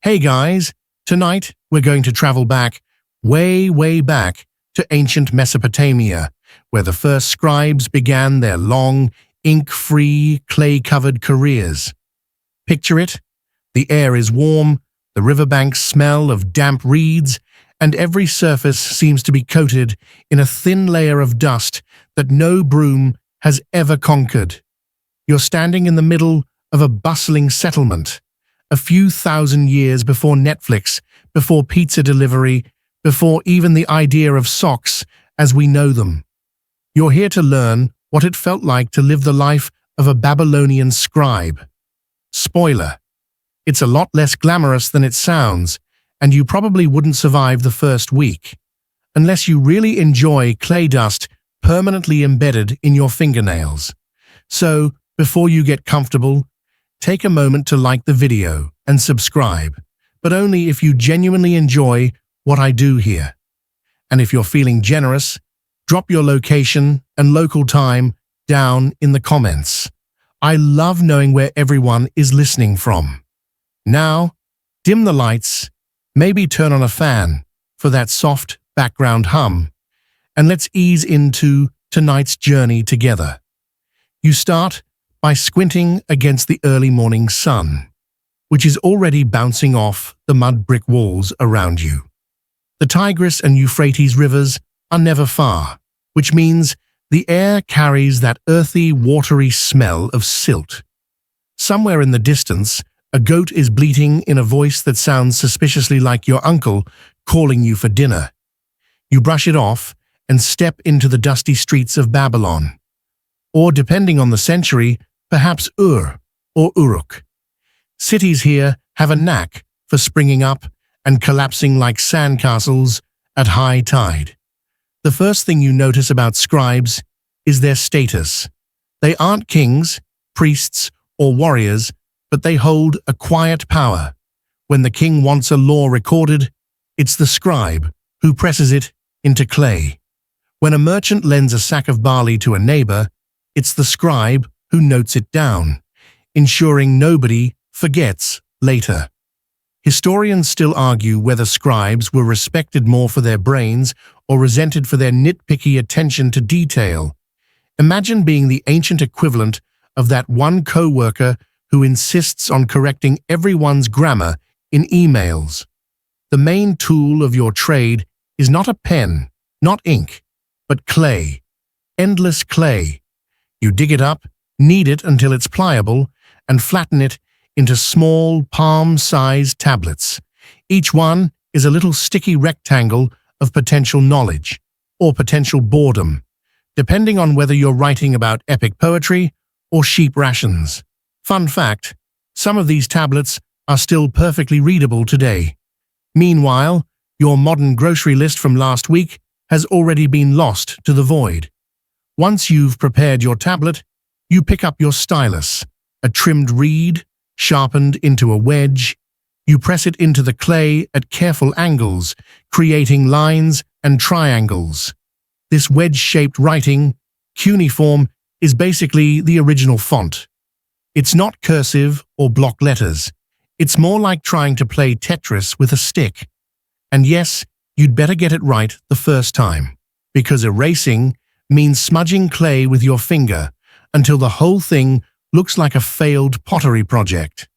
Hey guys, tonight we're going to travel back, way back to ancient Mesopotamia, where the first scribes began their long, ink-free, clay-covered careers. Picture it. The air is warm, the riverbanks smell of damp reeds, and every surface seems to be coated in a thin layer of dust that no broom has ever conquered. You're standing in the middle of a bustling settlement, a few thousand years before Netflix, before pizza delivery, before even the idea of socks as we know them. You're here to learn what it felt like to live the life of a Babylonian scribe. Spoiler: it's a lot less glamorous than it sounds, and you probably wouldn't survive the first week, unless you really enjoy clay dust permanently embedded in your fingernails. So, before you get comfortable, take a moment to like the video and subscribe, but only if you genuinely enjoy what I do here. And if you're feeling generous, drop your location and local time down in the comments. I love knowing where everyone is listening from. Now, dim the lights, maybe turn on a fan for that soft background hum, and let's ease into tonight's journey together. You start by squinting against the early morning sun, which is already bouncing off the mud brick walls around you. The Tigris and Euphrates rivers are never far, which means the air carries that earthy, watery smell of silt. Somewhere in the distance, a goat is bleating in a voice that sounds suspiciously like your uncle calling you for dinner. You brush it off and step into the dusty streets of Babylon. Or, depending on the century, perhaps Ur or Uruk. Cities here have a knack for springing up and collapsing like sandcastles at high tide. The first thing you notice about scribes is their status. They aren't kings, priests, or warriors, but they hold a quiet power. When the king wants a law recorded, it's the scribe who presses it into clay. When a merchant lends a sack of barley to a neighbor, it's the scribe who notes it down, ensuring nobody forgets later. Historians still argue whether scribes were respected more for their brains or resented for their nitpicky attention to detail. Imagine being the ancient equivalent of that one co-worker who insists on correcting everyone's grammar in emails. The main tool of your trade is not a pen, not ink, but clay. Endless clay. You dig it up, knead it until it's pliable, and flatten it into small, palm-sized tablets. Each one is a little sticky rectangle of potential knowledge, or potential boredom, depending on whether you're writing about epic poetry or sheep rations. Fun fact: some of these tablets are still perfectly readable today. Meanwhile, your modern grocery list from last week has already been lost to the void. Once you've prepared your tablet, you pick up your stylus, a trimmed reed, sharpened into a wedge. You press it into the clay at careful angles, creating lines and triangles. This wedge-shaped writing, cuneiform, is basically the original font. It's not cursive or block letters. It's more like trying to play Tetris with a stick. And yes, you'd better get it right the first time, because erasing means smudging clay with your finger until the whole thing looks like a failed pottery project.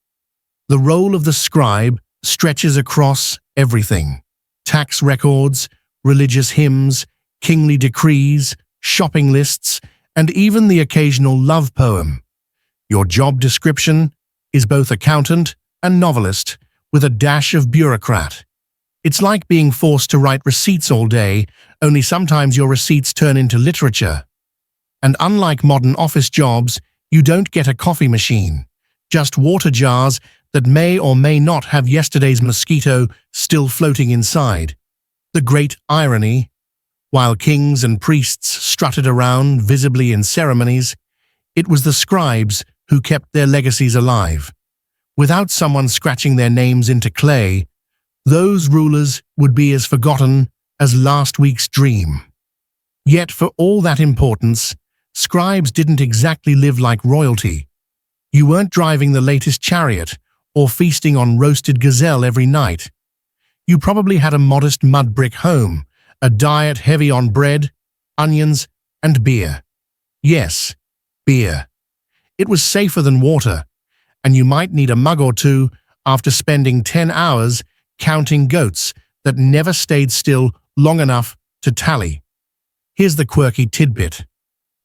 The role of the scribe stretches across everything: tax records, religious hymns, kingly decrees, shopping lists, and even the occasional love poem. Your job description is both accountant and novelist, with a dash of bureaucrat. It's like being forced to write receipts all day, only sometimes your receipts turn into literature. And unlike modern office jobs, you don't get a coffee machine, just water jars that may or may not have yesterday's mosquito still floating inside. The great irony: while kings and priests strutted around visibly in ceremonies, it was the scribes who kept their legacies alive. Without someone scratching their names into clay, those rulers would be as forgotten as last week's dream. Yet for all that importance, scribes didn't exactly live like royalty. You weren't driving the latest chariot or feasting on roasted gazelle every night. You probably had a modest mud brick home, a diet heavy on bread, onions, and beer. Yes, beer. It was safer than water, and you might need a mug or two after spending 10 hours counting goats that never stayed still long enough to tally. Here's the quirky tidbit.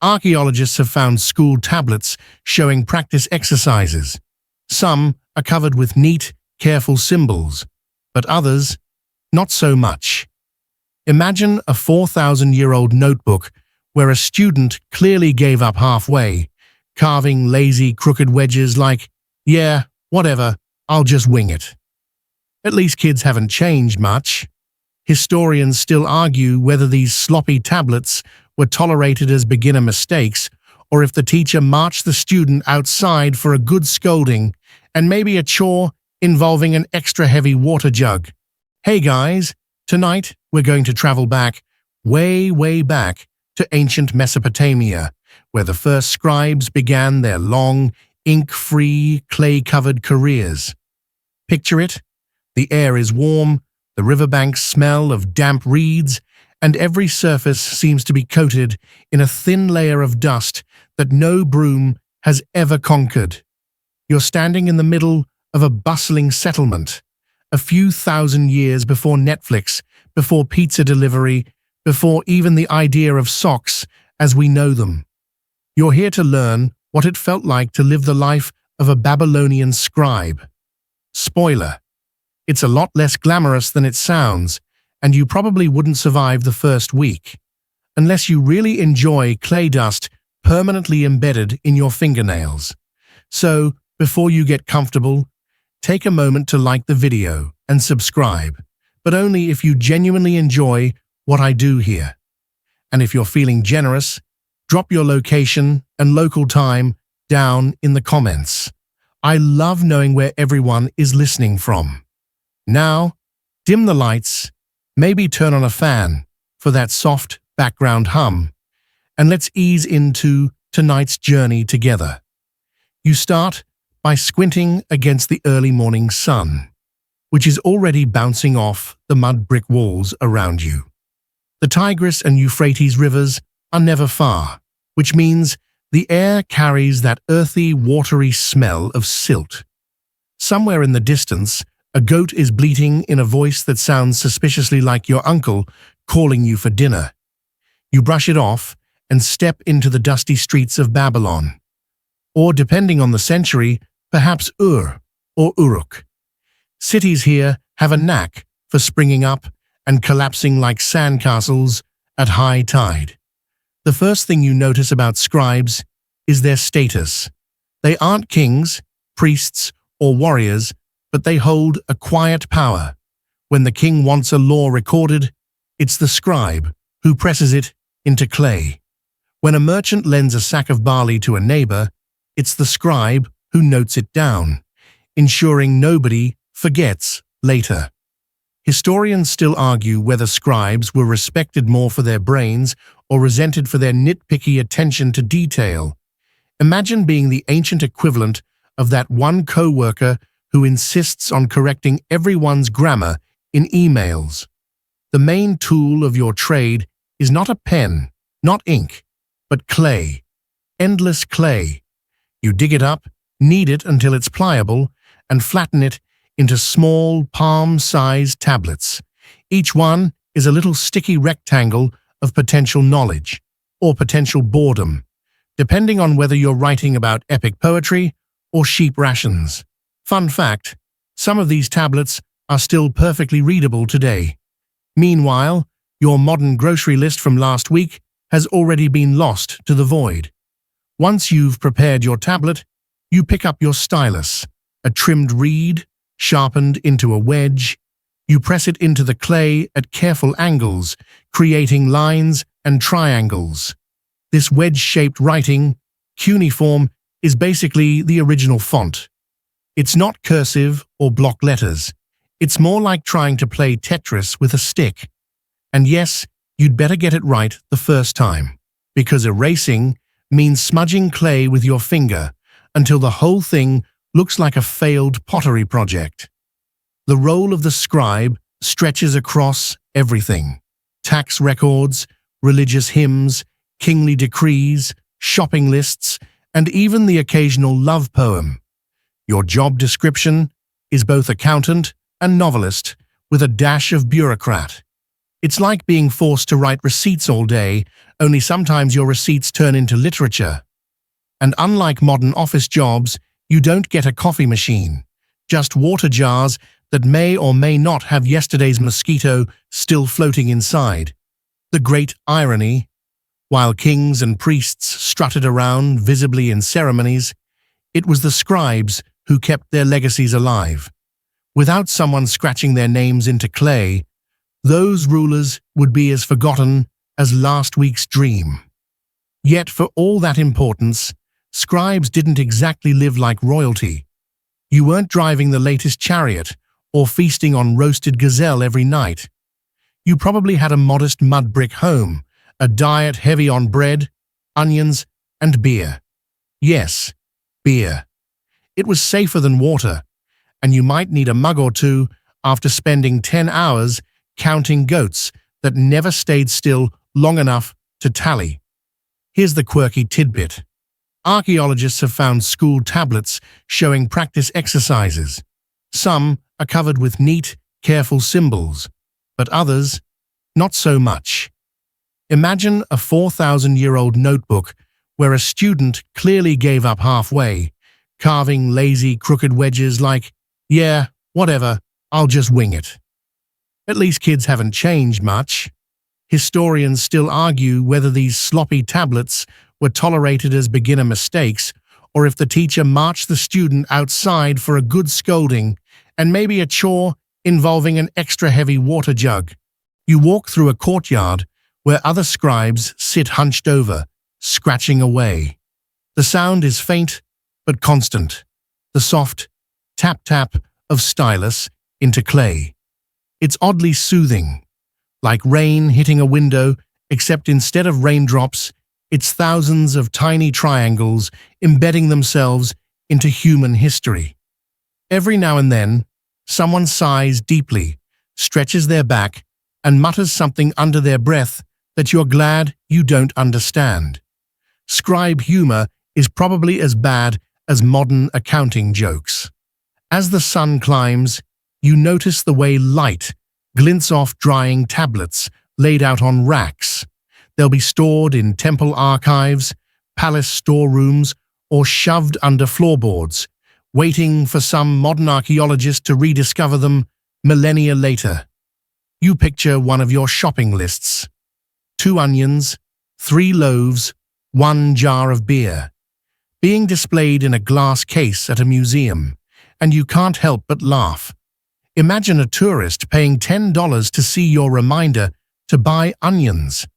Archaeologists have found school tablets showing practice exercises. Some are covered with neat, careful symbols, but others, not so much. Imagine a 4,000-year-old notebook where a student clearly gave up halfway, carving lazy, crooked wedges like, "Yeah, whatever, I'll just wing it." At least kids haven't changed much. Historians still argue whether these sloppy tablets were tolerated as beginner mistakes or if the teacher marched the student outside for a good scolding and maybe a chore involving an extra heavy water jug. Hey guys, tonight we're going to travel back, way, way back to ancient Mesopotamia, where the first scribes began their long, ink-free, clay-covered careers. Picture it. The air is warm, the riverbanks smell of damp reeds, and every surface seems to be coated in a thin layer of dust that no broom has ever conquered. You're standing in the middle of a bustling settlement, a few thousand years before Netflix, before pizza delivery, before even the idea of socks as we know them. You're here to learn what it felt like to live the life of a Babylonian scribe. Spoiler: it's a lot less glamorous than it sounds, and you probably wouldn't survive the first week, unless you really enjoy clay dust permanently embedded in your fingernails. So, before you get comfortable, take a moment to like the video and subscribe, but only if you genuinely enjoy what I do here. And if you're feeling generous, drop your location and local time down in the comments. I love knowing where everyone is listening from. Now, dim the lights, maybe turn on a fan for that soft background hum, and let's ease into tonight's journey together. You start by squinting against the early morning sun, which is already bouncing off the mud brick walls around you. The Tigris and Euphrates rivers are never far, which means the air carries that earthy, watery smell of silt. Somewhere in the distance, a goat is bleating in a voice that sounds suspiciously like your uncle calling you for dinner. You brush it off and step into the dusty streets of Babylon. Or, depending on the century, perhaps Ur or Uruk. Cities here have a knack for springing up and collapsing like sandcastles at high tide. The first thing you notice about scribes is their status. They aren't kings, priests, or warriors, but they hold a quiet power. When the king wants a law recorded, it's the scribe who presses it into clay. When a merchant lends a sack of barley to a neighbor, it's the scribe who notes it down, ensuring nobody forgets later. Historians still argue whether scribes were respected more for their brains or resented for their nitpicky attention to detail. Imagine being the ancient equivalent of that one co-worker who insists on correcting everyone's grammar in emails. The main tool of your trade is not a pen, not ink, but clay. Endless clay. You dig it up, knead it until it's pliable, and flatten it into small, palm-sized tablets. Each one is a little sticky rectangle of potential knowledge, or potential boredom, depending on whether you're writing about epic poetry or sheep rations. Fun fact, some of these tablets are still perfectly readable today. Meanwhile, your modern grocery list from last week has already been lost to the void. Once you've prepared your tablet, you pick up your stylus, a trimmed reed, sharpened into a wedge. You press it into the clay at careful angles, creating lines and triangles. This wedge-shaped writing, cuneiform, is basically the original font. It's not cursive or block letters. It's more like trying to play Tetris with a stick. And yes, you'd better get it right the first time, because erasing means smudging clay with your finger until the whole thing looks like a failed pottery project. The role of the scribe stretches across everything: tax records, religious hymns, kingly decrees, shopping lists, and even the occasional love poem. Your job description is both accountant and novelist, with a dash of bureaucrat. It's like being forced to write receipts all day, only sometimes your receipts turn into literature. And unlike modern office jobs, you don't get a coffee machine, just water jars that may or may not have yesterday's mosquito still floating inside. The great irony: while kings and priests strutted around visibly in ceremonies, it was the scribes who kept their legacies alive. Without someone scratching their names into clay, those rulers would be as forgotten as last week's dream. Yet for all that importance, scribes didn't exactly live like royalty. You weren't driving the latest chariot or feasting on roasted gazelle every night. You probably had a modest mud brick home, a diet heavy on bread, onions, and beer. Yes, beer. It was safer than water, and you might need a mug or two after spending 10 hours counting goats that never stayed still long enough to tally. Here's the quirky tidbit. Archaeologists have found school tablets showing practice exercises. Some are covered with neat, careful symbols, but others, not so much. Imagine a 4,000-year-old notebook where a student clearly gave up halfway, carving lazy, crooked wedges like, "Yeah, whatever, I'll just wing it." At least kids haven't changed much. Historians still argue whether these sloppy tablets were tolerated as beginner mistakes, or if the teacher marched the student outside for a good scolding and maybe a chore involving an extra heavy water jug. You walk through a courtyard where other scribes sit hunched over, scratching away. The sound is faint but constant, the soft tap-tap of stylus into clay. It's oddly soothing, like rain hitting a window, except instead of raindrops, it's thousands of tiny triangles embedding themselves into human history. Every now and then, someone sighs deeply, stretches their back, and mutters something under their breath that you're glad you don't understand. Scribe humor is probably as bad as modern accounting jokes. As the sun climbs, you notice the way light glints off drying tablets laid out on racks. They'll be stored in temple archives, palace storerooms, or shoved under floorboards, waiting for some modern archaeologist to rediscover them millennia later. You picture one of your shopping lists: 2 onions, 3 loaves, 1 jar of beer, being displayed in a glass case at a museum, and you can't help but laugh. Imagine a tourist paying $10 to see your reminder to buy onions.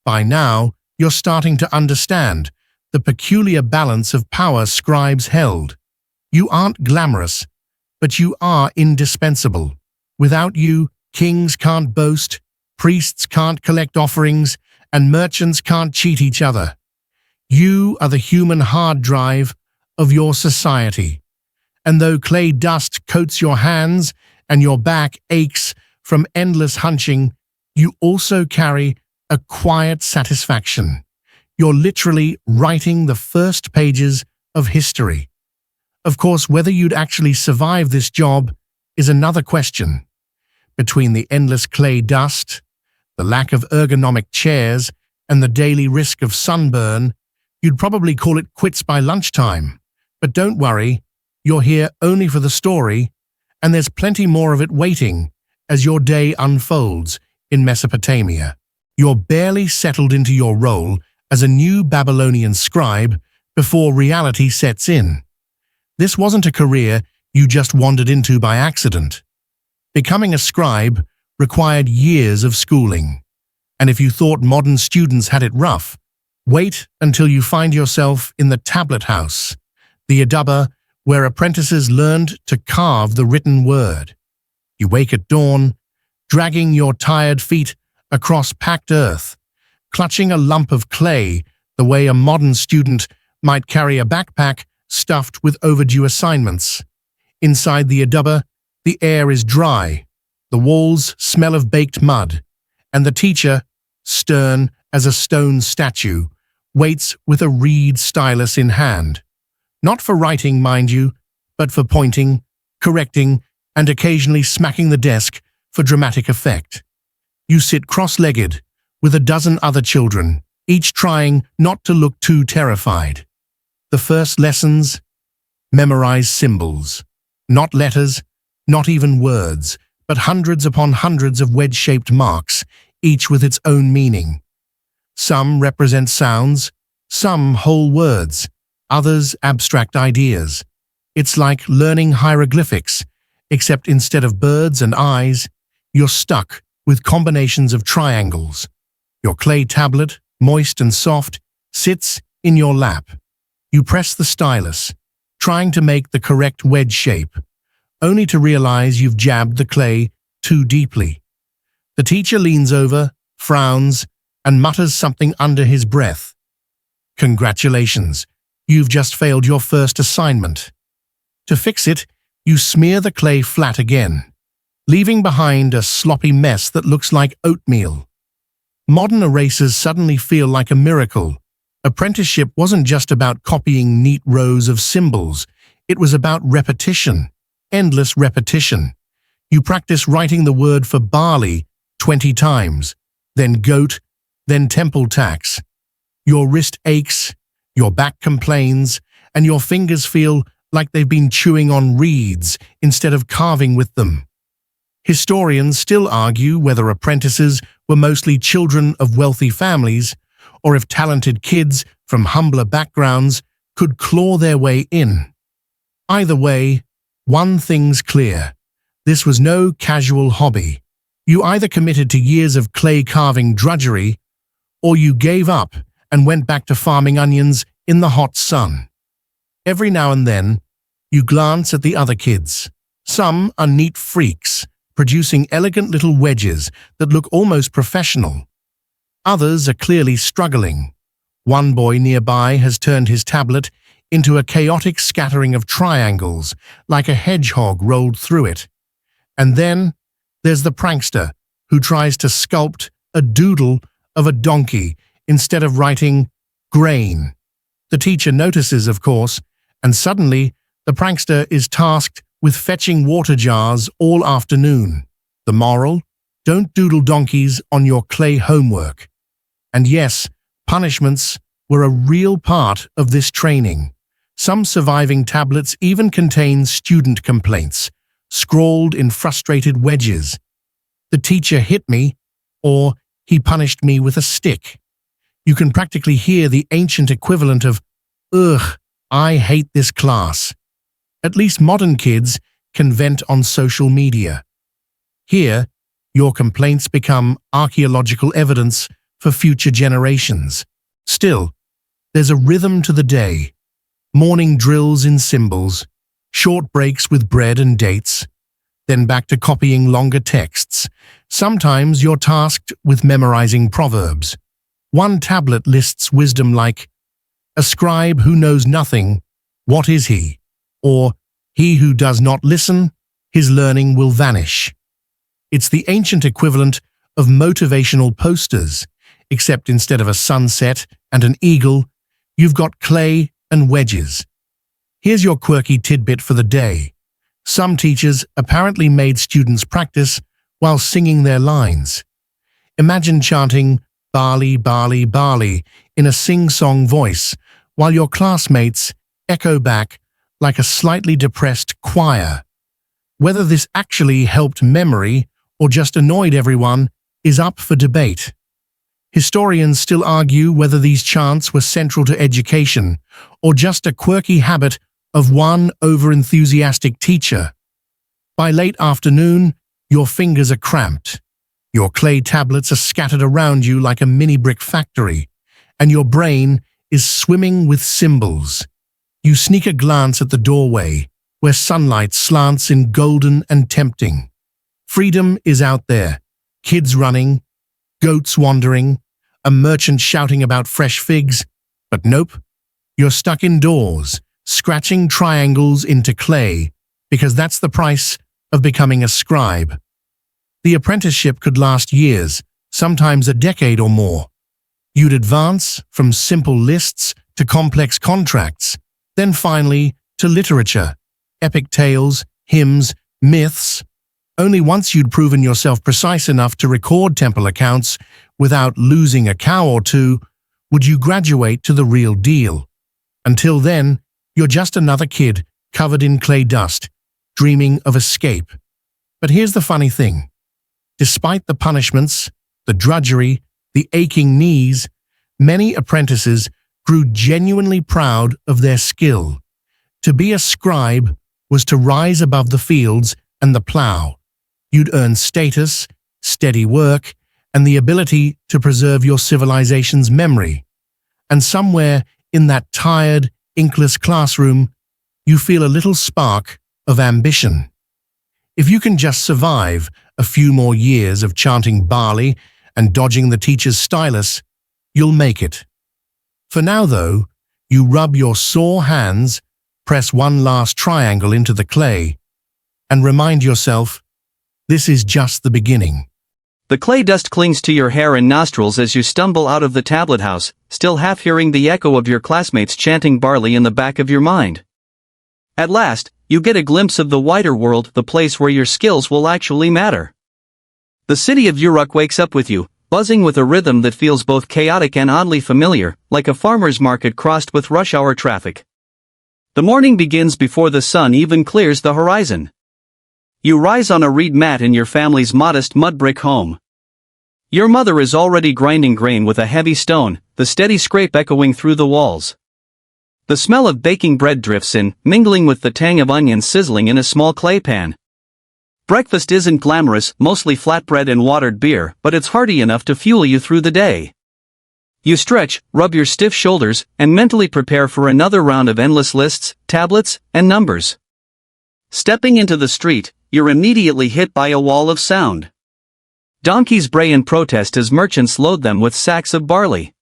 By now, you're starting to understand the peculiar balance of power scribes held. You aren't glamorous, but you are indispensable. Without you, kings can't boast, priests can't collect offerings, and merchants can't cheat each other. You are the human hard drive of your society. And though clay dust coats your hands and your back aches from endless hunching, you also carry a quiet satisfaction. You're literally writing the first pages of history. Of course, whether you'd actually survive this job is another question. Between the endless clay dust, the lack of ergonomic chairs, and the daily risk of sunburn, you'd probably call it quits by lunchtime. But don't worry, you're here only for the story, and there's plenty more of it waiting as your day unfolds in Mesopotamia. You're barely settled into your role as a new Babylonian scribe before reality sets in. This wasn't a career you just wandered into by accident. Becoming a scribe required years of schooling. And if you thought modern students had it rough, wait until you find yourself in the tablet house, the Adaba, where apprentices learned to carve the written word. You wake at dawn, dragging your tired feet across packed earth, clutching a lump of clay the way a modern student might carry a backpack stuffed with overdue assignments. Inside the adubba, the air is dry, the walls smell of baked mud, and the teacher, stern as a stone statue, waits with a reed stylus in hand. Not for writing, mind you, but for pointing, correcting, and occasionally smacking the desk for dramatic effect. You sit cross-legged with a dozen other children, each trying not to look too terrified. The first lessons: memorize symbols. Not letters, not even words, but hundreds upon hundreds of wedge-shaped marks, each with its own meaning. Some represent sounds, some whole words, others abstract ideas. It's like learning hieroglyphics, except instead of birds and eyes, you're stuck with combinations of triangles. Your clay tablet, moist and soft, sits in your lap. You press the stylus, trying to make the correct wedge shape, only to realize you've jabbed the clay too deeply. The teacher leans over, frowns, and mutters something under his breath. Congratulations, you've just failed your first assignment. To fix it, you smear the clay flat again, leaving behind a sloppy mess that looks like oatmeal. Modern erasers suddenly feel like a miracle. Apprenticeship wasn't just about copying neat rows of symbols. It was about repetition, endless repetition. You practice writing the word for barley 20 times, then goat, then temple tax. Your wrist aches, your back complains, and your fingers feel like they've been chewing on reeds instead of carving with them. Historians still argue whether apprentices were mostly children of wealthy families, or if talented kids from humbler backgrounds could claw their way in. Either way, one thing's clear: this was no casual hobby. You either committed to years of clay carving drudgery, or you gave up and went back to farming onions in the hot sun. Every now and then, you glance at the other kids. Some are neat freaks, producing elegant little wedges that look almost professional. Others are clearly struggling. One boy nearby has turned his tablet into a chaotic scattering of triangles, like a hedgehog rolled through it. And then there's the prankster who tries to sculpt a doodle of a donkey instead of writing grain. The teacher notices, of course, and suddenly the prankster is tasked with fetching water jars all afternoon. The moral: don't doodle donkeys on your clay homework. And yes, punishments were a real part of this training. Some surviving tablets even contain student complaints, scrawled in frustrated wedges. The teacher hit me, or he punished me with a stick. You can practically hear the ancient equivalent of, "Ugh, I hate this class." At least modern kids can vent on social media. Here, your complaints become archaeological evidence for future generations. Still, there's a rhythm to the day. Morning drills in symbols, short breaks with bread and dates, then back to copying longer texts. Sometimes you're tasked with memorizing proverbs. One tablet lists wisdom like, "A scribe who knows nothing, what is he?" Or, "He who does not listen, his learning will vanish." It's the ancient equivalent of motivational posters, except instead of a sunset and an eagle, you've got clay and wedges. Here's your quirky tidbit for the day. Some teachers apparently made students practice while singing their lines. Imagine chanting "barley, barley, barley" in a sing-song voice, while your classmates echo back like a slightly depressed choir. Whether this actually helped memory or just annoyed everyone is up for debate. Historians still argue whether these chants were central to education or just a quirky habit of one over-enthusiastic teacher. By late afternoon, your fingers are cramped. Your clay tablets are scattered around you like a mini-brick factory, and your brain is swimming with symbols. You sneak a glance at the doorway, where sunlight slants in golden and tempting. Freedom is out there, kids running, goats wandering, a merchant shouting about fresh figs. But nope, you're stuck indoors, scratching triangles into clay, because that's the price of becoming a scribe. The apprenticeship could last years, sometimes a decade or more. You'd advance from simple lists to complex contracts, then finally to literature, epic tales, hymns, myths. Only once you'd proven yourself precise enough to record temple accounts without losing a cow or two would you graduate to the real deal. Until then, you're just another kid covered in clay dust, dreaming of escape. But here's the funny thing. Despite the punishments, the drudgery, the aching knees, many apprentices grew genuinely proud of their skill. To be a scribe was to rise above the fields and the plough. You'd earn status, steady work, and the ability to preserve your civilization's memory. And somewhere in that tired, inkless classroom, you feel a little spark of ambition. If you can just survive a few more years of chanting barley and dodging the teacher's stylus, you'll make it. For now, though, you rub your sore hands, press one last triangle into the clay, and remind yourself, this is just the beginning. The clay dust clings to your hair and nostrils as you stumble out of the tablet house, still half hearing the echo of your classmates chanting barley in the back of your mind. At last, you get a glimpse of the wider world, the place where your skills will actually matter. The city of Uruk wakes up with you, buzzing with a rhythm that feels both chaotic and oddly familiar, like a farmer's market crossed with rush hour traffic. The morning begins before the sun even clears the horizon. You rise on a reed mat in your family's modest mud brick home. Your mother is already grinding grain with a heavy stone, the steady scrape echoing through the walls. The smell of baking bread drifts in, mingling with the tang of onions sizzling in a small clay pan. Breakfast isn't glamorous, mostly flatbread and watered beer, but it's hearty enough to fuel you through the day. You stretch, rub your stiff shoulders, and mentally prepare for another round of endless lists, tablets, and numbers. Stepping into the street, you're immediately hit by a wall of sound. Donkeys bray in protest as merchants load them with sacks of barley.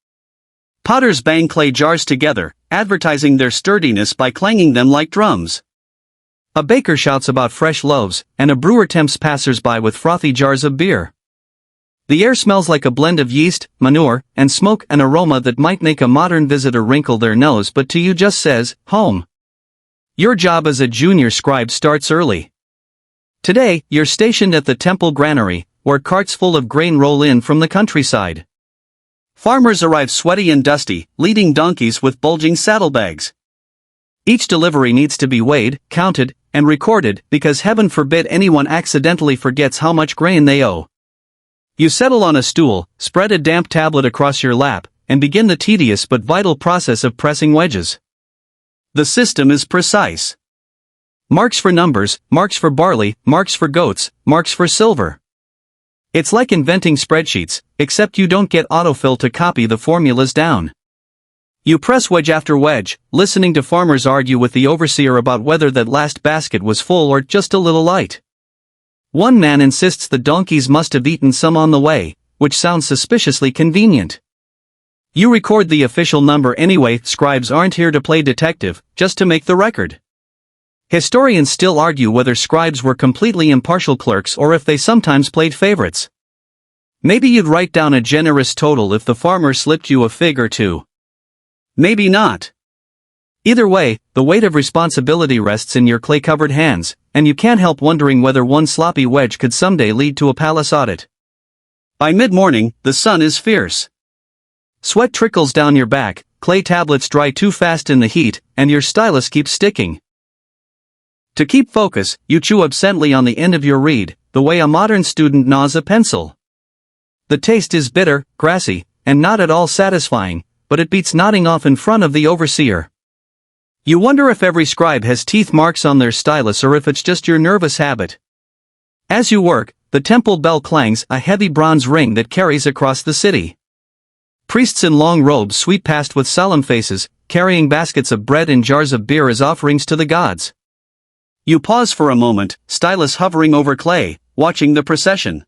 Potters bang clay jars together, advertising their sturdiness by clanging them like drums. A baker shouts about fresh loaves, and a brewer tempts passers-by with frothy jars of beer. The air smells like a blend of yeast, manure, and smoke, an aroma that might make a modern visitor wrinkle their nose but to you just says, home. Your job as a junior scribe starts early. Today, you're stationed at the temple granary, where carts full of grain roll in from the countryside. Farmers arrive sweaty and dusty, leading donkeys with bulging saddlebags. Each delivery needs to be weighed, counted, and recorded, because heaven forbid anyone accidentally forgets how much grain they owe. You settle on a stool, spread a damp tablet across your lap, and begin the tedious but vital process of pressing wedges. The system is precise. Marks for numbers, marks for barley, marks for goats, marks for silver. It's like inventing spreadsheets, except you don't get autofill to copy the formulas down. You press wedge after wedge, listening to farmers argue with the overseer about whether that last basket was full or just a little light. One man insists the donkeys must have eaten some on the way, which sounds suspiciously convenient. You record the official number anyway. Scribes aren't here to play detective, just to make the record. Historians still argue whether scribes were completely impartial clerks or if they sometimes played favorites. Maybe you'd write down a generous total if the farmer slipped you a fig or two. Maybe not. Either way, the weight of responsibility rests in your clay-covered hands, and you can't help wondering whether one sloppy wedge could someday lead to a palace audit. By mid-morning, the sun is fierce. Sweat trickles down your back, clay tablets dry too fast in the heat, and your stylus keeps sticking. To keep focus, you chew absently on the end of your reed, the way a modern student gnaws a pencil. The taste is bitter, grassy, and not at all satisfying, but it beats nodding off in front of the overseer. You wonder if every scribe has teeth marks on their stylus or if it's just your nervous habit. As you work, the temple bell clangs, a heavy bronze ring that carries across the city. Priests in long robes sweep past with solemn faces, carrying baskets of bread and jars of beer as offerings to the gods. You pause for a moment, stylus hovering over clay, watching the procession.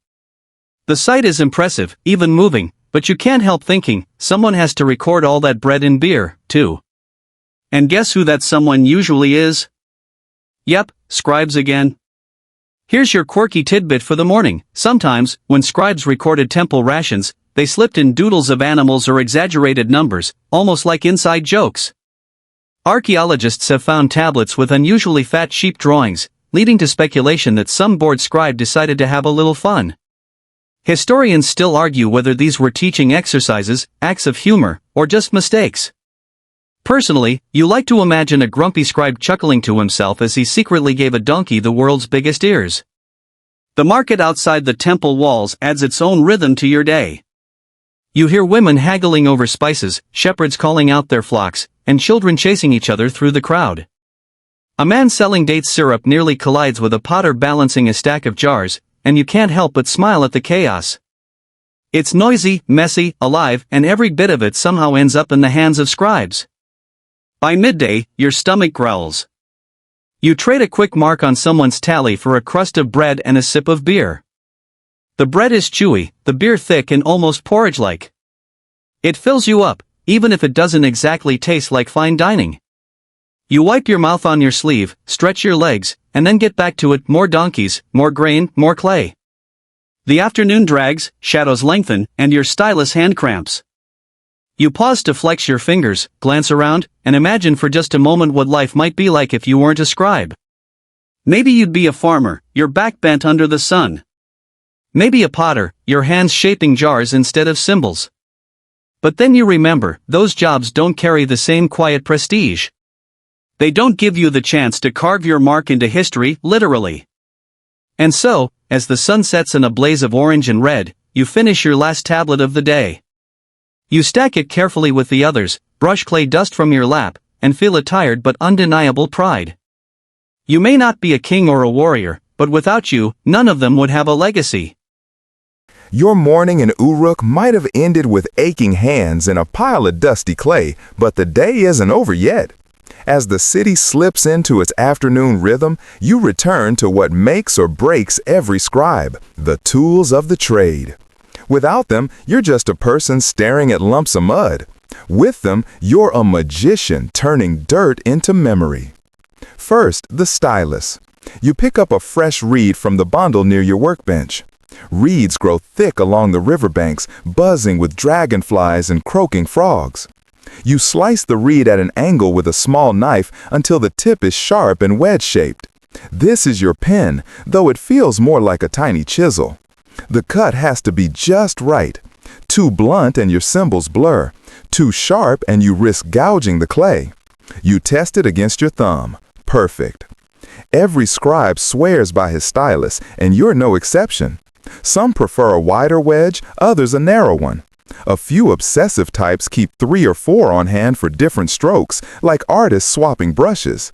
The sight is impressive, even moving, but you can't help thinking, someone has to record all that bread and beer, too. And guess who that someone usually is? Yep, scribes again. Here's your quirky tidbit for the morning. Sometimes, when scribes recorded temple rations, they slipped in doodles of animals or exaggerated numbers, almost like inside jokes. Archaeologists have found tablets with unusually fat sheep drawings, leading to speculation that some bored scribe decided to have a little fun. Historians still argue whether these were teaching exercises, acts of humor, or just mistakes. Personally, you like to imagine a grumpy scribe chuckling to himself as he secretly gave a donkey the world's biggest ears. The market outside the temple walls adds its own rhythm to your day. You hear women haggling over spices, shepherds calling out their flocks, and children chasing each other through the crowd. A man selling date syrup nearly collides with a potter balancing a stack of jars, and you can't help but smile at the chaos. It's noisy, messy, alive, and every bit of it somehow ends up in the hands of scribes. By midday, your stomach growls. You trade a quick mark on someone's tally for a crust of bread and a sip of beer. The bread is chewy, the beer thick and almost porridge-like. It fills you up, even if it doesn't exactly taste like fine dining. You wipe your mouth on your sleeve, stretch your legs, and then get back to it. More donkeys, more grain, more clay. The afternoon drags, shadows lengthen, and your stylus hand cramps. You pause to flex your fingers, glance around, and imagine for just a moment what life might be like if you weren't a scribe. Maybe you'd be a farmer, your back bent under the sun. Maybe a potter, your hands shaping jars instead of symbols. But then you remember, those jobs don't carry the same quiet prestige. They don't give you the chance to carve your mark into history, literally. And so, as the sun sets in a blaze of orange and red, you finish your last tablet of the day. You stack it carefully with the others, brush clay dust from your lap, and feel a tired but undeniable pride. You may not be a king or a warrior, but without you, none of them would have a legacy. Your morning in Uruk might have ended with aching hands and a pile of dusty clay, but the day isn't over yet. As the city slips into its afternoon rhythm, you return to what makes or breaks every scribe, the tools of the trade. Without them, you're just a person staring at lumps of mud. With them, you're a magician turning dirt into memory. First, the stylus. You pick up a fresh reed from the bundle near your workbench. Reeds grow thick along the riverbanks, buzzing with dragonflies and croaking frogs. You slice the reed at an angle with a small knife until the tip is sharp and wedge-shaped. This is your pen, though it feels more like a tiny chisel. The cut has to be just right. Too blunt and your symbols blur. Too sharp and you risk gouging the clay. You test it against your thumb. Perfect. Every scribe swears by his stylus, and you're no exception. Some prefer a wider wedge, others a narrow one. A few obsessive types keep 3 or 4 on hand for different strokes, like artists swapping brushes.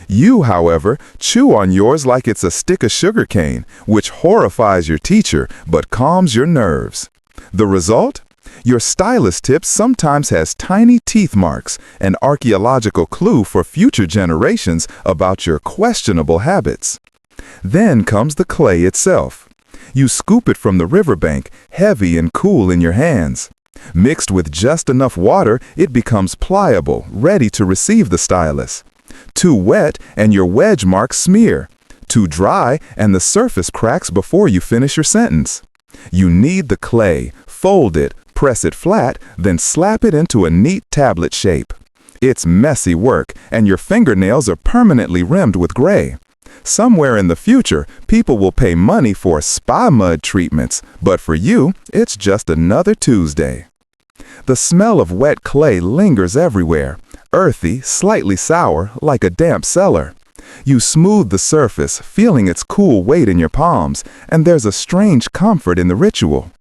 You, however, chew on yours like it's a stick of sugar cane, which horrifies your teacher but calms your nerves. The result? Your stylus tip sometimes has tiny teeth marks, an archaeological clue for future generations about your questionable habits. Then comes the clay itself. You scoop it from the riverbank, heavy and cool in your hands. Mixed with just enough water, it becomes pliable, ready to receive the stylus. Too wet, and your wedge marks smear. Too dry, and the surface cracks before you finish your sentence. You knead the clay, fold it, press it flat, then slap it into a neat tablet shape. It's messy work, and your fingernails are permanently rimmed with gray. Somewhere in the future, people will pay money for spa mud treatments, but for you, it's just another Tuesday. The smell of wet clay lingers everywhere, earthy, slightly sour, like a damp cellar. You smooth the surface, feeling its cool weight in your palms, and there's a strange comfort in the ritual.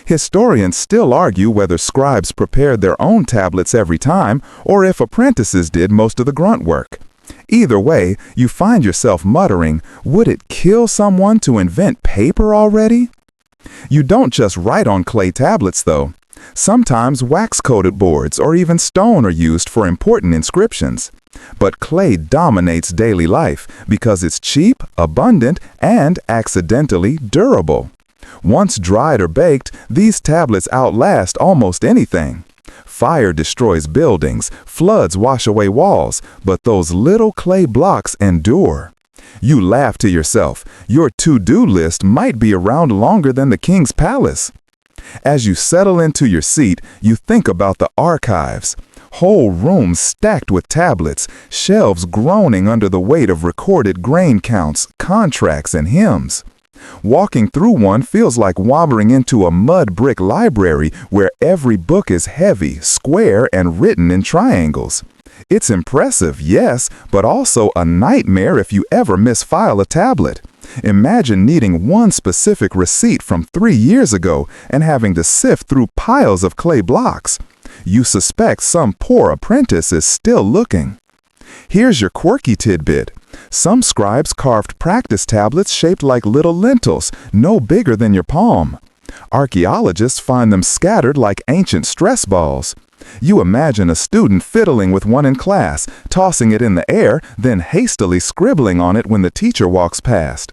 Historians still argue whether scribes prepared their own tablets every time, or if apprentices did most of the grunt work. Either way, you find yourself muttering, would it kill someone to invent paper already? You don't just write on clay tablets, though. Sometimes wax-coated boards or even stone are used for important inscriptions. But clay dominates daily life because it's cheap, abundant, and accidentally durable. Once dried or baked, these tablets outlast almost anything. Fire destroys buildings, floods wash away walls, but those little clay blocks endure. You laugh to yourself. Your to-do list might be around longer than the king's palace. As you settle into your seat, you think about the archives. Whole rooms stacked with tablets, shelves groaning under the weight of recorded grain counts, contracts, and hymns. Walking through one feels like wandering into a mud brick library where every book is heavy, square, and written in triangles. It's impressive, yes, but also a nightmare if you ever misfile a tablet. Imagine needing one specific receipt from 3 years ago and having to sift through piles of clay blocks. You suspect some poor apprentice is still looking. Here's your quirky tidbit. Some scribes carved practice tablets shaped like little lentils, no bigger than your palm. Archaeologists find them scattered like ancient stress balls. You imagine a student fiddling with one in class, tossing it in the air, then hastily scribbling on it when the teacher walks past.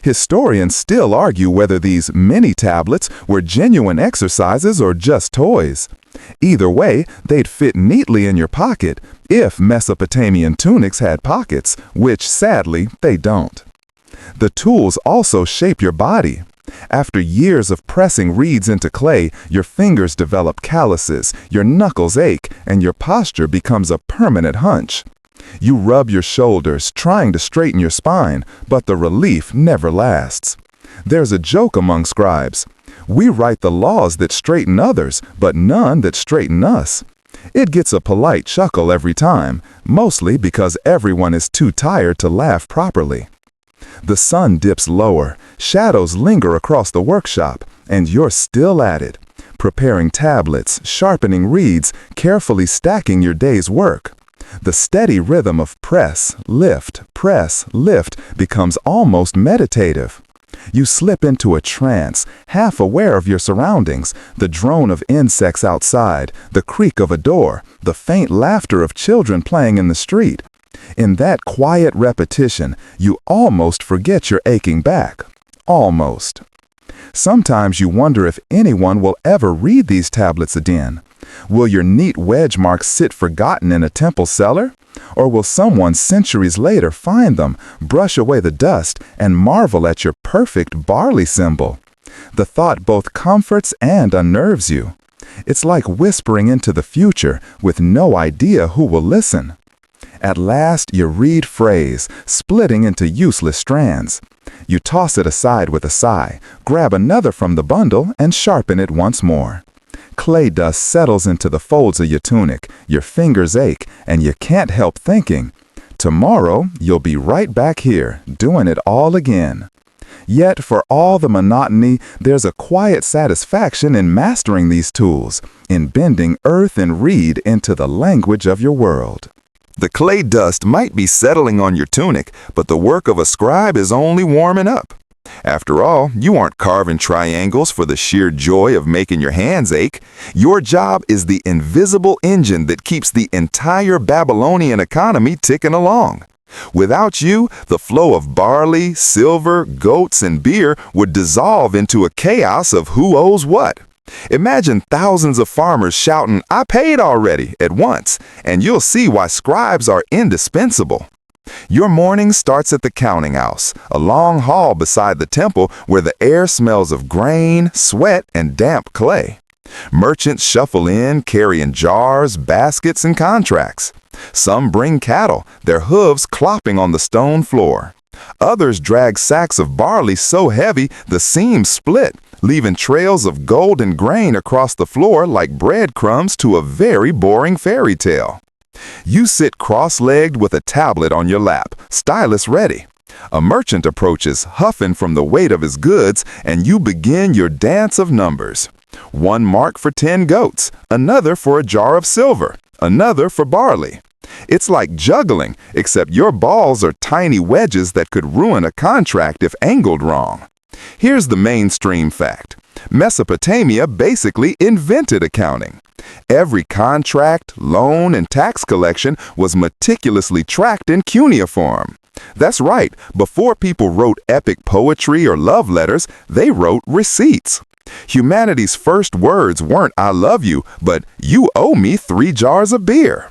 Historians still argue whether these mini tablets were genuine exercises or just toys. Either way, they'd fit neatly in your pocket if Mesopotamian tunics had pockets, which sadly they don't. The tools also shape your body. After years of pressing reeds into clay, your fingers develop calluses, your knuckles ache, and your posture becomes a permanent hunch. You rub your shoulders, trying to straighten your spine, but the relief never lasts. There's a joke among scribes. We write the laws that straighten others, but none that straighten us. It gets a polite chuckle every time, mostly because everyone is too tired to laugh properly. The sun dips lower, shadows linger across the workshop, and you're still at it, preparing tablets, sharpening reeds, carefully stacking your day's work. The steady rhythm of press, lift, becomes almost meditative. You slip into a trance, half aware of your surroundings, the drone of insects outside, the creak of a door, the faint laughter of children playing in the street. In that quiet repetition, you almost forget your aching back. Almost. Sometimes you wonder if anyone will ever read these tablets again. Will your neat wedge marks sit forgotten in a temple cellar? Or will someone centuries later find them, brush away the dust, and marvel at your perfect barley symbol? The thought both comforts and unnerves you. It's like whispering into the future with no idea who will listen. At last you read phrase, splitting into useless strands. You toss it aside with a sigh, grab another from the bundle, and sharpen it once more. Clay dust settles into the folds of your tunic, your fingers ache, and you can't help thinking, tomorrow you'll be right back here, doing it all again. Yet for all the monotony, there's a quiet satisfaction in mastering these tools, in bending earth and reed into the language of your world. The clay dust might be settling on your tunic, but the work of a scribe is only warming up. After all, you aren't carving triangles for the sheer joy of making your hands ache. Your job is the invisible engine that keeps the entire Babylonian economy ticking along. Without you, the flow of barley, silver, goats, and beer would dissolve into a chaos of who owes what. Imagine thousands of farmers shouting, "I paid already," at once, and you'll see why scribes are indispensable. Your morning starts at the counting house, a long hall beside the temple where the air smells of grain, sweat, and damp clay. Merchants shuffle in, carrying jars, baskets, and contracts. Some bring cattle, their hooves clopping on the stone floor. Others drag sacks of barley so heavy the seams split, leaving trails of golden grain across the floor like breadcrumbs to a very boring fairy tale. You sit cross-legged with a tablet on your lap, stylus ready. A merchant approaches, huffing from the weight of his goods, and you begin your dance of numbers. One mark for 10 goats, another for a jar of silver, another for barley. It's like juggling, except your balls are tiny wedges that could ruin a contract if angled wrong. Here's the mainstream fact. Mesopotamia basically invented accounting. Every contract, loan, and tax collection was meticulously tracked in cuneiform. That's right, before people wrote epic poetry or love letters, they wrote receipts. Humanity's first words weren't "I love you," but "You owe me 3 jars of beer."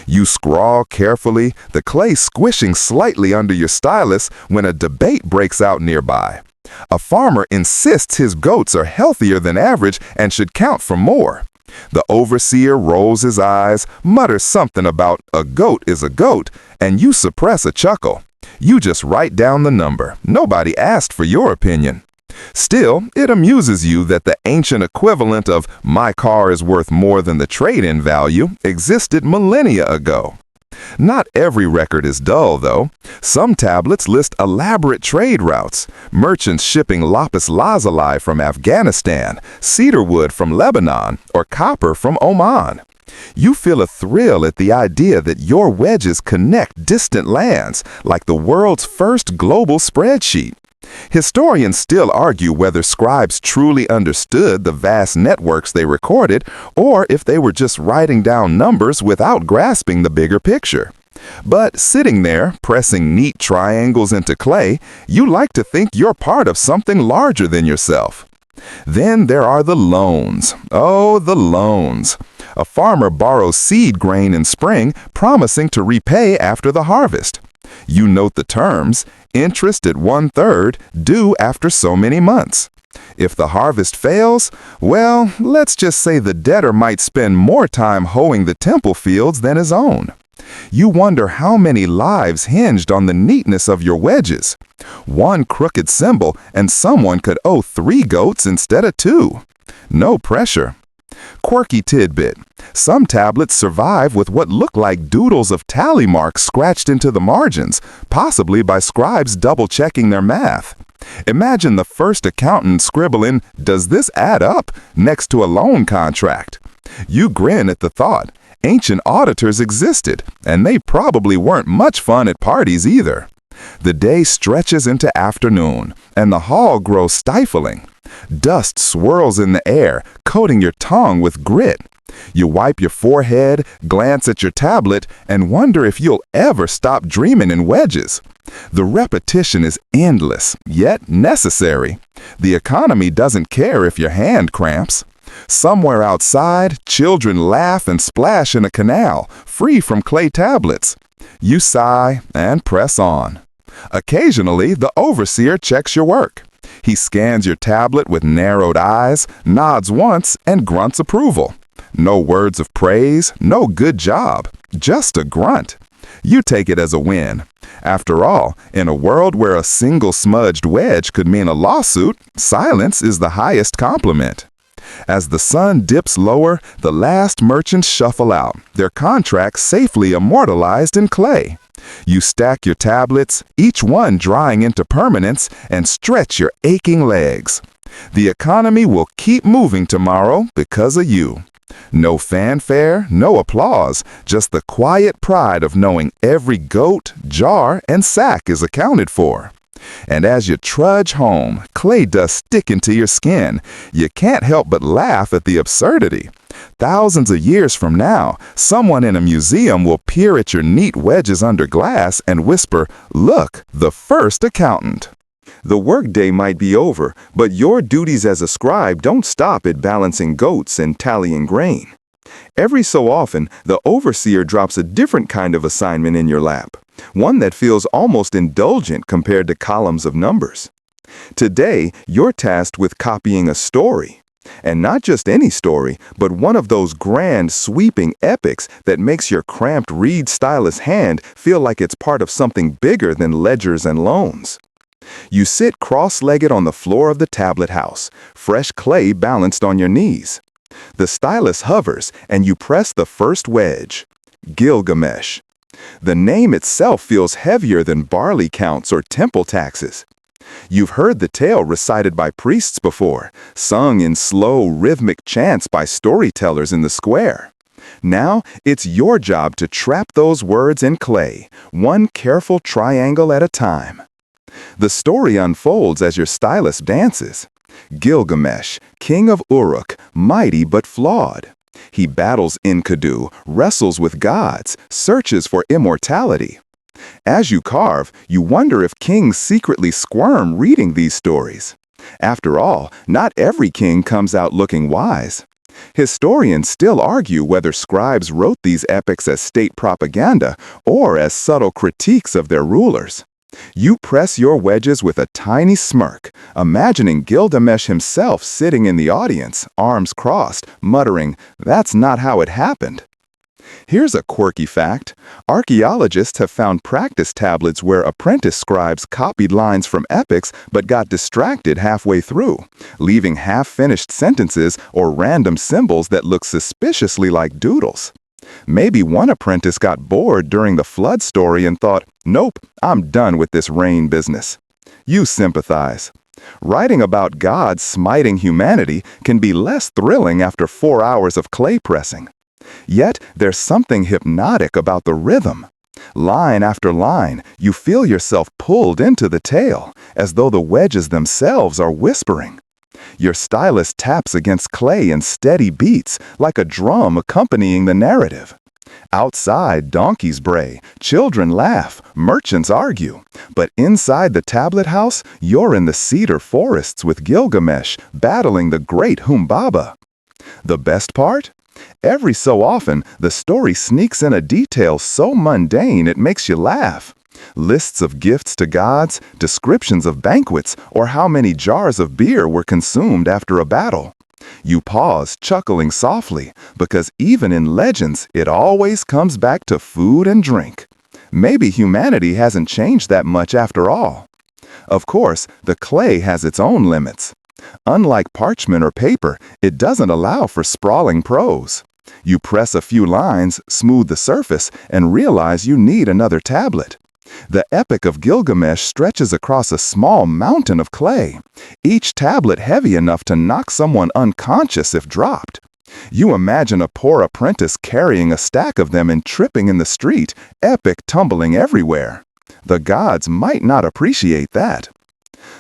You scrawl carefully, the clay squishing slightly under your stylus when a debate breaks out nearby. A farmer insists his goats are healthier than average and should count for more. The overseer rolls his eyes, mutters something about "a goat is a goat," and you suppress a chuckle. You just write down the number. Nobody asked for your opinion. Still, it amuses you that the ancient equivalent of "my car is worth more than the trade-in value" existed millennia ago. Not every record is dull, though. Some tablets list elaborate trade routes, merchants shipping lapis lazuli from Afghanistan, cedar wood from Lebanon, or copper from Oman. You feel a thrill at the idea that your wedges connect distant lands, like the world's first global spreadsheet. Historians still argue whether scribes truly understood the vast networks they recorded, or if they were just writing down numbers without grasping the bigger picture. But sitting there, pressing neat triangles into clay, you like to think you're part of something larger than yourself. Then there are the loans. Oh, the loans. A farmer borrows seed grain in spring, promising to repay after the harvest. You note the terms: interest at 1/3, due after so many months. If the harvest fails, well, let's just say the debtor might spend more time hoeing the temple fields than his own. You wonder how many lives hinged on the neatness of your wedges. One crooked symbol and someone could owe 3 goats instead of 2. No pressure. Quirky tidbit. Some tablets survive with what look like doodles of tally marks scratched into the margins, possibly by scribes double-checking their math. Imagine the first accountant scribbling, "Does this add up?" next to a loan contract. You grin at the thought. Ancient auditors existed, and they probably weren't much fun at parties either. The day stretches into afternoon, and the hall grows stifling. Dust swirls in the air, coating your tongue with grit. You wipe your forehead, glance at your tablet, and wonder if you'll ever stop dreaming in wedges. The repetition is endless, yet necessary. The economy doesn't care if your hand cramps. Somewhere outside, children laugh and splash in a canal, free from clay tablets. You sigh and press on. Occasionally, the overseer checks your work. He scans your tablet with narrowed eyes, nods once, and grunts approval. No words of praise, no good job, just a grunt. You take it as a win. After all, in a world where a single smudged wedge could mean a lawsuit, silence is the highest compliment. As the sun dips lower, the last merchants shuffle out, their contracts safely immortalized in clay. You stack your tablets, each one drying into permanence, and stretch your aching legs. The economy will keep moving tomorrow because of you. No fanfare, no applause, just the quiet pride of knowing every goat, jar, and sack is accounted for. And as you trudge home, clay dust sticking to your skin, you can't help but laugh at the absurdity. Thousands of years from now, someone in a museum will peer at your neat wedges under glass and whisper, "Look, the first accountant." The workday might be over, but your duties as a scribe don't stop at balancing goats and tallying grain. Every so often, the overseer drops a different kind of assignment in your lap, one that feels almost indulgent compared to columns of numbers. Today, you're tasked with copying a story. And not just any story, but one of those grand, sweeping epics that makes your cramped reed stylus hand feel like it's part of something bigger than ledgers and loans. You sit cross-legged on the floor of the tablet house, fresh clay balanced on your knees. The stylus hovers, and you press the first wedge. Gilgamesh. The name itself feels heavier than barley counts or temple taxes. You've heard the tale recited by priests before, sung in slow, rhythmic chants by storytellers in the square. Now, it's your job to trap those words in clay, one careful triangle at a time. The story unfolds as your stylus dances. Gilgamesh, king of Uruk, mighty but flawed. He battles Enkidu, wrestles with gods, searches for immortality. As you carve, you wonder if kings secretly squirm reading these stories. After all, not every king comes out looking wise. Historians still argue whether scribes wrote these epics as state propaganda or as subtle critiques of their rulers. You press your wedges with a tiny smirk, imagining Gilgamesh himself sitting in the audience, arms crossed, muttering, "That's not how it happened." Here's a quirky fact. Archaeologists have found practice tablets where apprentice scribes copied lines from epics but got distracted halfway through, leaving half-finished sentences or random symbols that look suspiciously like doodles. Maybe one apprentice got bored during the flood story and thought, "Nope, I'm done with this rain business." You sympathize. Writing about God smiting humanity can be less thrilling after 4 hours of clay pressing. Yet, there's something hypnotic about the rhythm. Line after line, you feel yourself pulled into the tale, as though the wedges themselves are whispering. Your stylus taps against clay in steady beats, like a drum accompanying the narrative. Outside, donkeys bray, children laugh, merchants argue. But inside the tablet house, you're in the cedar forests with Gilgamesh, battling the great Humbaba. The best part? Every so often, the story sneaks in a detail so mundane it makes you laugh. Lists of gifts to gods, descriptions of banquets, or how many jars of beer were consumed after a battle. You pause, chuckling softly, because even in legends, it always comes back to food and drink. Maybe humanity hasn't changed that much after all. Of course, the clay has its own limits. Unlike parchment or paper, it doesn't allow for sprawling prose. You press a few lines, smooth the surface, and realize you need another tablet. The Epic of Gilgamesh stretches across a small mountain of clay, each tablet heavy enough to knock someone unconscious if dropped. You imagine a poor apprentice carrying a stack of them and tripping in the street, epic tumbling everywhere. The gods might not appreciate that.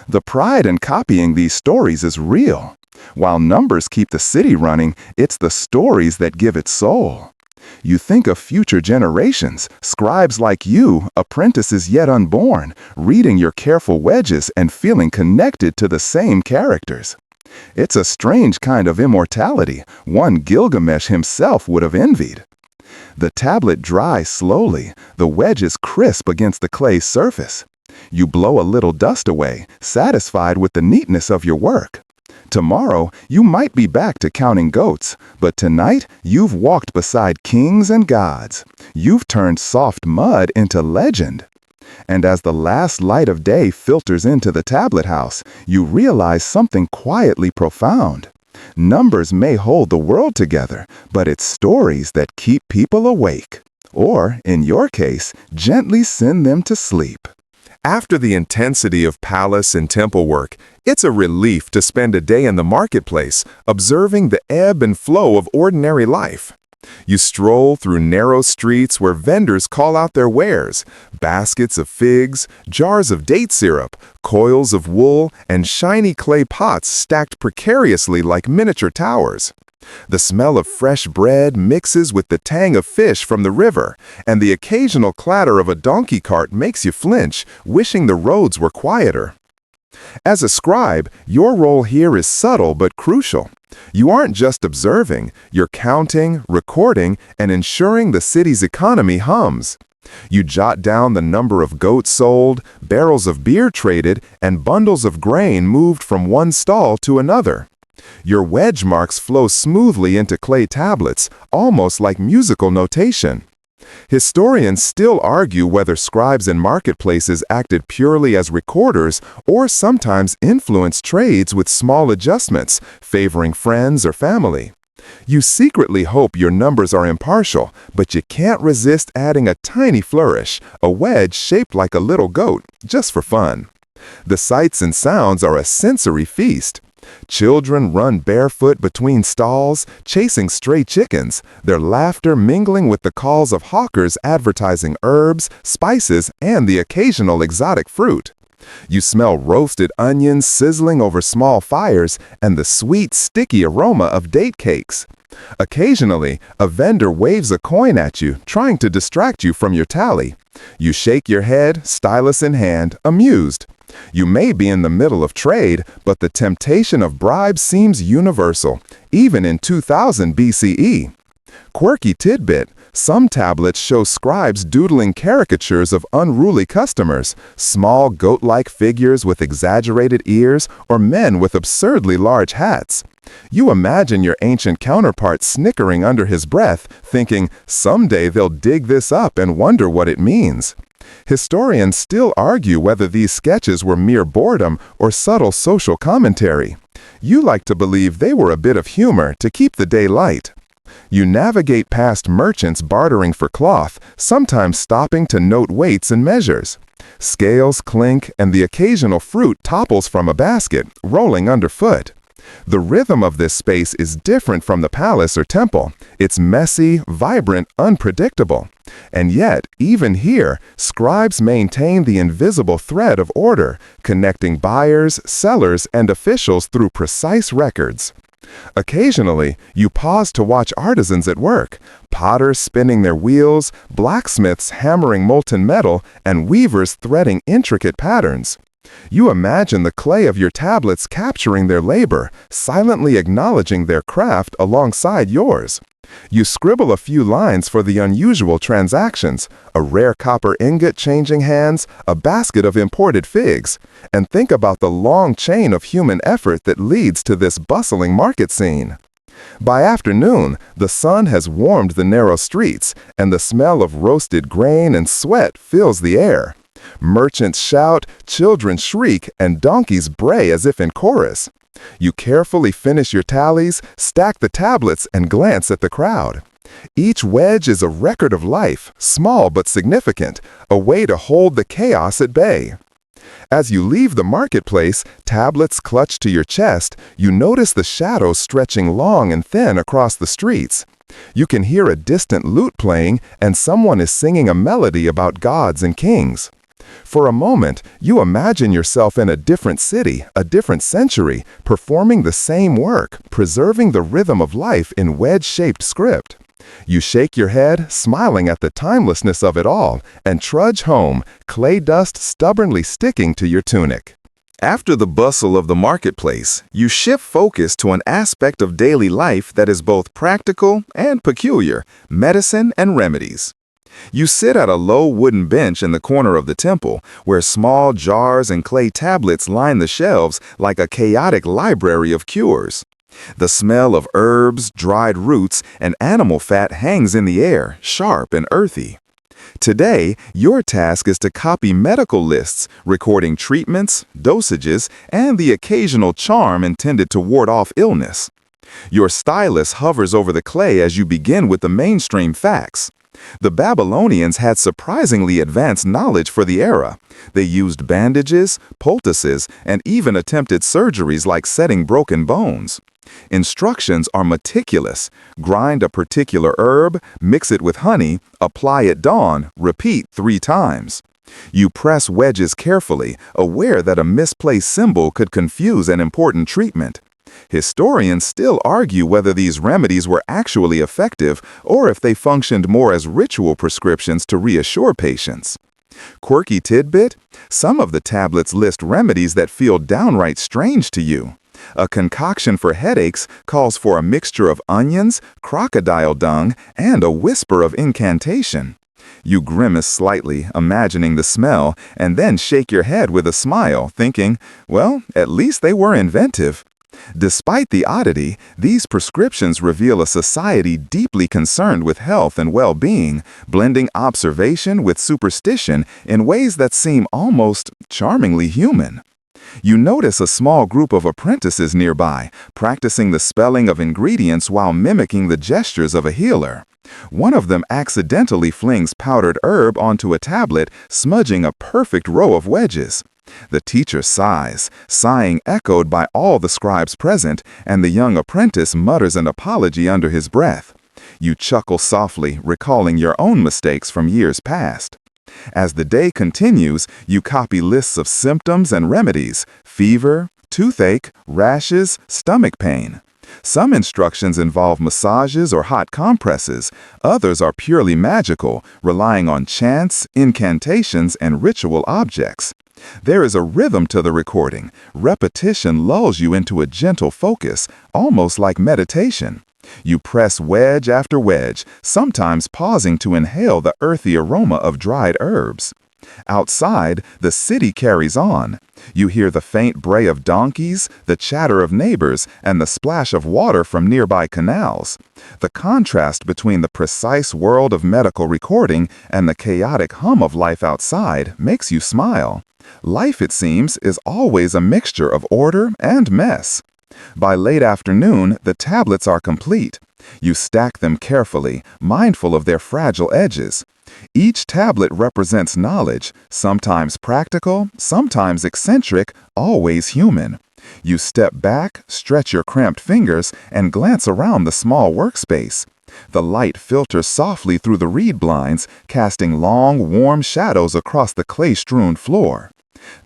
The pride in copying these stories is real. While numbers keep the city running, it's the stories that give it soul. You think of future generations, scribes like you, apprentices yet unborn, reading your careful wedges and feeling connected to the same characters. It's a strange kind of immortality, one Gilgamesh himself would have envied. The tablet dries slowly, the wedges crisp against the clay surface. You blow a little dust away, satisfied with the neatness of your work. Tomorrow, you might be back to counting goats, but tonight, you've walked beside kings and gods. You've turned soft mud into legend. And as the last light of day filters into the tablet house, you realize something quietly profound. Numbers may hold the world together, but it's stories that keep people awake. Or, in your case, gently send them to sleep. After the intensity of palace and temple work, it's a relief to spend a day in the marketplace, observing the ebb and flow of ordinary life. You stroll through narrow streets where vendors call out their wares, baskets of figs, jars of date syrup, coils of wool, and shiny clay pots stacked precariously like miniature towers. The smell of fresh bread mixes with the tang of fish from the river, and the occasional clatter of a donkey cart makes you flinch, wishing the roads were quieter. As a scribe, your role here is subtle but crucial. You aren't just observing, you're counting, recording, and ensuring the city's economy hums. You jot down the number of goats sold, barrels of beer traded, and bundles of grain moved from one stall to another. Your wedge marks flow smoothly into clay tablets, almost like musical notation. Historians still argue whether scribes in marketplaces acted purely as recorders or sometimes influenced trades with small adjustments, favoring friends or family. You secretly hope your numbers are impartial, but you can't resist adding a tiny flourish, a wedge shaped like a little goat, just for fun. The sights and sounds are a sensory feast. Children run barefoot between stalls, chasing stray chickens, their laughter mingling with the calls of hawkers advertising herbs, spices, and the occasional exotic fruit. You smell roasted onions sizzling over small fires and the sweet, sticky aroma of date cakes. Occasionally, a vendor waves a coin at you, trying to distract you from your tally. You shake your head, stylus in hand, amused. You may be in the middle of trade, but the temptation of bribes seems universal, even in 2000 BCE. Quirky tidbit: some tablets show scribes doodling caricatures of unruly customers, small goat-like figures with exaggerated ears, or men with absurdly large hats. You imagine your ancient counterpart snickering under his breath, thinking, someday they'll dig this up and wonder what it means. Historians still argue whether these sketches were mere boredom or subtle social commentary. You like to believe they were a bit of humor to keep the day light. You navigate past merchants bartering for cloth, sometimes stopping to note weights and measures. Scales clink and the occasional fruit topples from a basket, rolling underfoot. The rhythm of this space is different from the palace or temple. It's messy, vibrant, unpredictable. And yet, even here, scribes maintain the invisible thread of order, connecting buyers, sellers, and officials through precise records. Occasionally, you pause to watch artisans at work, potters spinning their wheels, blacksmiths hammering molten metal, and weavers threading intricate patterns. You imagine the clay of your tablets capturing their labor, silently acknowledging their craft alongside yours. You scribble a few lines for the unusual transactions, a rare copper ingot changing hands, a basket of imported figs, and think about the long chain of human effort that leads to this bustling market scene. By afternoon, the sun has warmed the narrow streets, and the smell of roasted grain and sweat fills the air. Merchants shout, children shriek, and donkeys bray as if in chorus. You carefully finish your tallies, stack the tablets, and glance at the crowd. Each wedge is a record of life, small but significant, a way to hold the chaos at bay. As you leave the marketplace, tablets clutched to your chest, you notice the shadows stretching long and thin across the streets. You can hear a distant lute playing, and someone is singing a melody about gods and kings. For a moment, you imagine yourself in a different city, a different century, performing the same work, preserving the rhythm of life in wedge-shaped script. You shake your head, smiling at the timelessness of it all, and trudge home, clay dust stubbornly sticking to your tunic. After the bustle of the marketplace, you shift focus to an aspect of daily life that is both practical and peculiar: medicine and remedies. You sit at a low wooden bench in the corner of the temple, where small jars and clay tablets line the shelves like a chaotic library of cures. The smell of herbs, dried roots, and animal fat hangs in the air, sharp and earthy. Today, your task is to copy medical lists, recording treatments, dosages, and the occasional charm intended to ward off illness. Your stylus hovers over the clay as you begin with the mainstream facts. The Babylonians had surprisingly advanced knowledge for the era. They used bandages, poultices, and even attempted surgeries like setting broken bones. Instructions are meticulous. Grind a particular herb, mix it with honey, apply at dawn, repeat 3 times. You press wedges carefully, aware that a misplaced symbol could confuse an important treatment. Historians still argue whether these remedies were actually effective or if they functioned more as ritual prescriptions to reassure patients. Quirky tidbit: some of the tablets list remedies that feel downright strange to you. A concoction for headaches calls for a mixture of onions, crocodile dung, and a whisper of incantation. You grimace slightly, imagining the smell, and then shake your head with a smile, thinking, well, at least they were inventive. Despite the oddity, these prescriptions reveal a society deeply concerned with health and well-being, blending observation with superstition in ways that seem almost charmingly human. You notice a small group of apprentices nearby, practicing the spelling of ingredients while mimicking the gestures of a healer. One of them accidentally flings powdered herb onto a tablet, smudging a perfect row of wedges. The teacher sighs, sighing echoed by all the scribes present, and the young apprentice mutters an apology under his breath. You chuckle softly, recalling your own mistakes from years past. As the day continues, you copy lists of symptoms and remedies: fever, toothache, rashes, stomach pain. Some instructions involve massages or hot compresses. Others are purely magical, relying on chants, incantations, and ritual objects. There is a rhythm to the recording. Repetition lulls you into a gentle focus, almost like meditation. You press wedge after wedge, sometimes pausing to inhale the earthy aroma of dried herbs. Outside, the city carries on. You hear the faint bray of donkeys, the chatter of neighbors, and the splash of water from nearby canals. The contrast between the precise world of medical recording and the chaotic hum of life outside makes you smile. Life, it seems, is always a mixture of order and mess. By late afternoon, the tablets are complete. You stack them carefully, mindful of their fragile edges. Each tablet represents knowledge, sometimes practical, sometimes eccentric, always human. You step back, stretch your cramped fingers, and glance around the small workspace. The light filters softly through the reed blinds, casting long, warm shadows across the clay-strewn floor.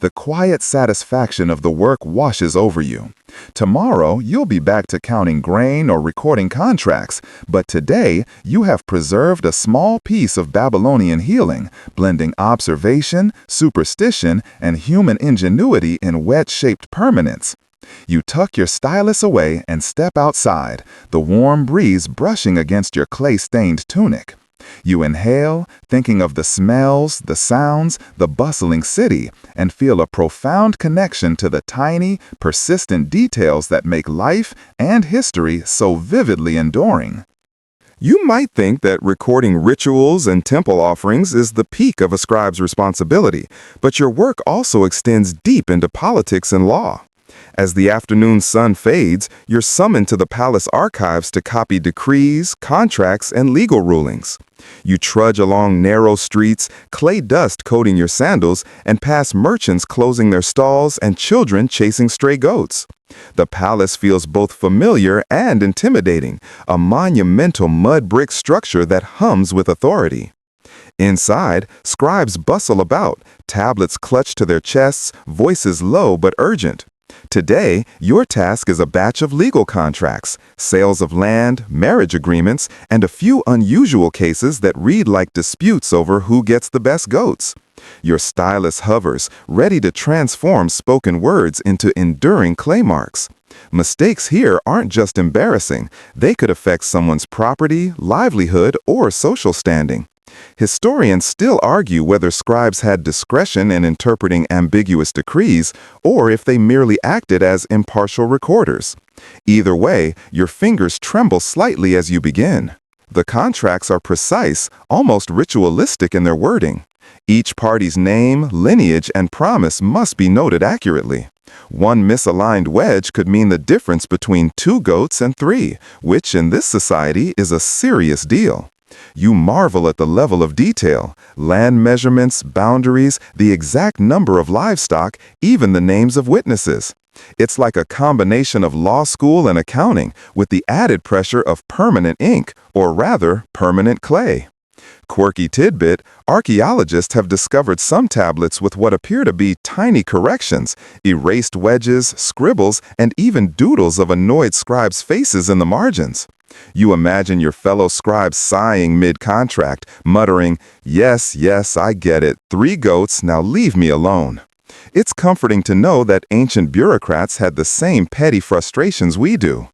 The quiet satisfaction of the work washes over you. Tomorrow, you'll be back to counting grain or recording contracts, but today, you have preserved a small piece of Babylonian healing, blending observation, superstition, and human ingenuity in wedge-shaped permanence. You tuck your stylus away and step outside, the warm breeze brushing against your clay-stained tunic. You inhale, thinking of the smells, the sounds, the bustling city, and feel a profound connection to the tiny, persistent details that make life and history so vividly enduring. You might think that recording rituals and temple offerings is the peak of a scribe's responsibility, but your work also extends deep into politics and law. As the afternoon sun fades, you're summoned to the palace archives to copy decrees, contracts, and legal rulings. You trudge along narrow streets, clay dust coating your sandals, and pass merchants closing their stalls and children chasing stray goats. The palace feels both familiar and intimidating, a monumental mud brick structure that hums with authority. Inside, scribes bustle about, tablets clutched to their chests, voices low but urgent. Today, your task is a batch of legal contracts, sales of land, marriage agreements, and a few unusual cases that read like disputes over who gets the best goats. Your stylus hovers, ready to transform spoken words into enduring clay marks. Mistakes here aren't just embarrassing, they could affect someone's property, livelihood, or social standing. Historians still argue whether scribes had discretion in interpreting ambiguous decrees or if they merely acted as impartial recorders. Either way, your fingers tremble slightly as you begin. The contracts are precise, almost ritualistic in their wording. Each party's name, lineage, and promise must be noted accurately. One misaligned wedge could mean the difference between 2 goats and 3, which in this society is a serious deal. You marvel at the level of detail, land measurements, boundaries, the exact number of livestock, even the names of witnesses. It's like a combination of law school and accounting, with the added pressure of permanent ink, or rather, permanent clay. Quirky tidbit, archaeologists have discovered some tablets with what appear to be tiny corrections, erased wedges, scribbles, and even doodles of annoyed scribes' faces in the margins. You imagine your fellow scribes sighing mid-contract, muttering, "Yes, yes, I get it. 3 goats, now leave me alone." It's comforting to know that ancient bureaucrats had the same petty frustrations we do.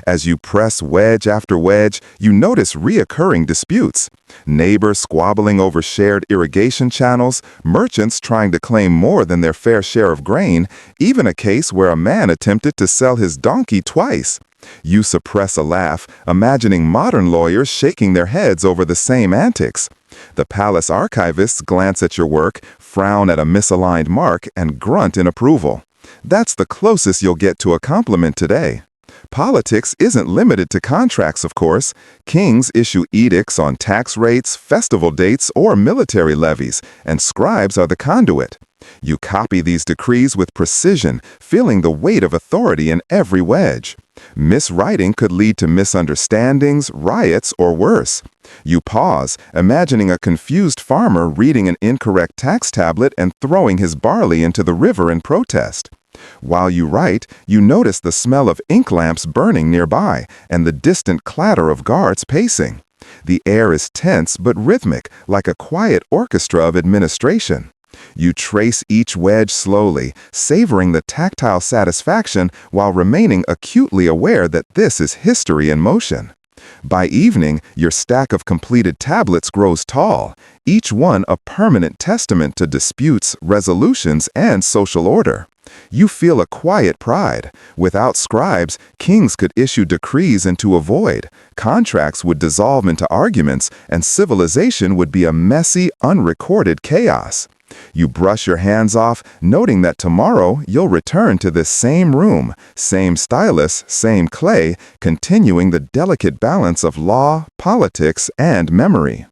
As you press wedge after wedge, you notice reoccurring disputes. Neighbors squabbling over shared irrigation channels, merchants trying to claim more than their fair share of grain, even a case where a man attempted to sell his donkey twice. You suppress a laugh, imagining modern lawyers shaking their heads over the same antics. The palace archivists glance at your work, frown at a misaligned mark, and grunt in approval. That's the closest you'll get to a compliment today. Politics isn't limited to contracts, of course. Kings issue edicts on tax rates, festival dates, or military levies, and scribes are the conduit. You copy these decrees with precision, feeling the weight of authority in every wedge. Miswriting could lead to misunderstandings, riots, or worse. You pause, imagining a confused farmer reading an incorrect tax tablet and throwing his barley into the river in protest. While you write, you notice the smell of ink lamps burning nearby and the distant clatter of guards pacing. The air is tense but rhythmic, like a quiet orchestra of administration. You trace each wedge slowly, savoring the tactile satisfaction while remaining acutely aware that this is history in motion. By evening, your stack of completed tablets grows tall, each one a permanent testament to disputes, resolutions, and social order. You feel a quiet pride. Without scribes, kings could issue decrees into a void, contracts would dissolve into arguments, and civilization would be a messy, unrecorded chaos. You brush your hands off, noting that tomorrow you'll return to this same room, same stylus, same clay, continuing the delicate balance of law, politics, and memory.